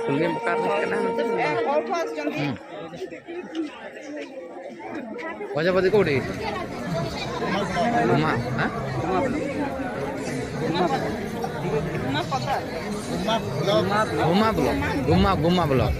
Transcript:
Kulnya bekar kena. Wajah pati kau deh. Guma, ah? Guma belum.